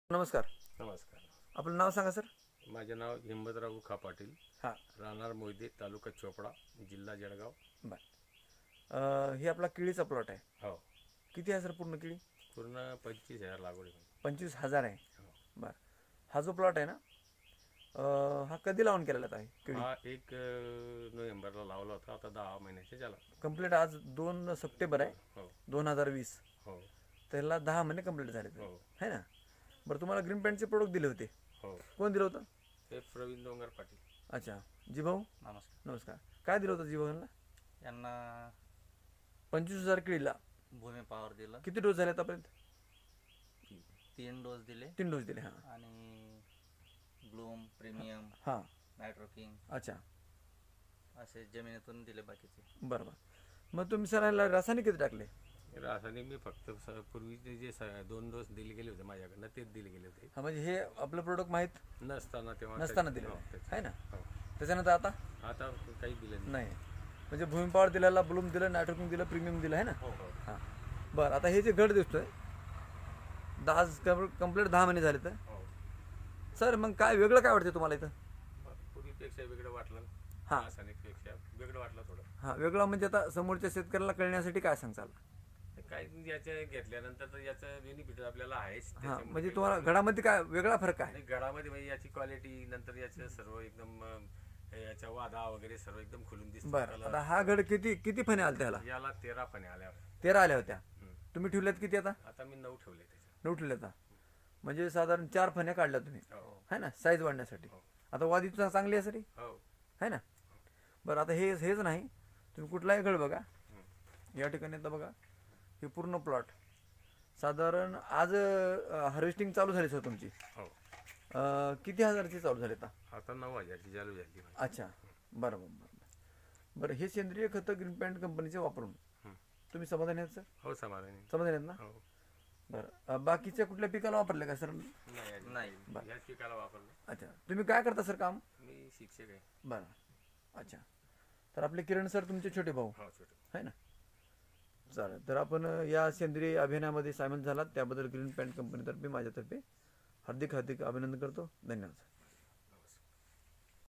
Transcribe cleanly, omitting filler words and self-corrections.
नमस्कार. नमस्कार. आपलं नाव सांगा सर. माझे नाव हिम्मतराव खा पाटील, हां. राहणार मोहिते, तालुका चोपडा, जिल्हा जळगाव. बरं. ही आपला केळीचा प्लॉट आहे. हो. किती आहे सर पूर्ण केळी? पूर्ण 25,000 लागवड आहे. 25,000 आहे. हो. बरं. हा जो प्लॉट आहे ना, हा कधी लावून केलेला आहे केळी? हा 1 नोव्हेंबरला लावला होता. आता 10 महिन्याचे झाला. कंप्लीट आज 2 सप्टेंबर आहे. हो. 2020. हो. त्याला 10 महिने कंप्लीट झाले हो. आहे ना. बरं, तुम्हाला ग्रीन पॅन्टचे प्रोडक्ट दिले होते. हो. कोण दिलं होतं? ते प्रवीण डोंगर पाटील. अच्छा. जी भाऊ नमस्कार. नमस्कार. काय दिलं होतं जी भाऊला? यांना 25,000 केळीला भूमी पॉवर दिलं, किती डोस झाले आतापर्यंत? 3 डोस दिले 3 डोस दिले. हां आणि ब्लूम प्रीमियम हां. नायट्रोकिंग अच्छा. असे जमिनीतून दिले बाकीचे. बरं बरं. मग तुम्ही सर याला रासायनिक किती टाकले? रासायनिक मी फक्त पूर्वीचे जे 2 डोस दिले गेले होते माझ्याकडनं, तेच दिले गेले होते. हा, म्हणजे हे आपलं प्रोडक्ट माहीत नसताना तेव्हा नसताना दिले हो, आहे ना. हो. त्याच्यानंतर आता आता काही दिलं नाही. म्हणजे भूमी पॉवर दिलेला, ब्लूम दिलं, नायट्रोकिंग दिलं, प्रीमियम दिलं आहे ना. हो. हो. हां. बरं. आता हे जे घट दिसतोय 10 कंप्लीट 10 महिने झाले तर हो. सर मग काय वेगळं काय वाटतं तुम्हाला इथं? पूर्वीपेक्षा वेगळं वाटलं. हां. रासायनिकपेक्षा वेगळं वाटलं थोडं. हां, वेगळं म्हणजे आता समोरच्या शेतकऱ्याला कळण्यासाठी काय सांगचाल? काय याच्या घेतल्यानंतर तर याचं बेनिफिट आपल्याला आहेच. हां, म्हणजे तुम्हाला घडामध्ये काय वेगळा फरक आहे? गडामध्ये म्हणजे याची क्वालिटी, नंतर याचं सर्व एकदम याच्या वादा वगैरे सर्व एकदम खुलून दिसतं. बरं. आता हा घड किती फणे आले त्याला? याला 13 फणे आल्या. 13 आल्या होत्या. तुम्ही ठेवल्यात किती आता? आता मी 9 ठेवले त्याच्या. 9 ठेवल्यात. म्हणजे साधारण 4 फण्या काढल्या तुम्ही हो. है ना, साईज वाढण्यासाठी. हो. आता वादी चांगली आहे सर हो. है ना. बरं. आता हेच नाही, तुम्ही कुठलाही घड बघा या ठिकाणी. आता बघा हे पूर्ण प्लॉट साधारण आज हार्वेस्टिंग चालू झाली सर तुमची. हो. किती हजारची चालू झाली आता? आता 9,000ची चालू झाली. अच्छा. बरं बरं बरं बरं. हे सेंद्रिय खतं ग्रीन पॅन्ट कंपनीचे वापरून तुम्ही समाधानी आहेत सर? हो, समाधानी. समाधानी आहेत ना. हो. बरं. बाकीच्या कुठल्या पिकाला वापरले का सर? नाही. याच पिकाला वापरलं. अच्छा. तुम्ही काय करता सर काम? मी शिक्षक आहे. बरं. अच्छा. तर आपले किरण सर तुमचे छोटे भाऊ हो, छोटे. आहे ना. चालेल. तर आपण या सेंद्रिय अभियानामध्ये सामील झालात त्याबद्दल ग्रीन पॅन्ट कंपनीतर्फे माझ्यातर्फे हार्दिक अभिनंदन करतो. धन्यवाद.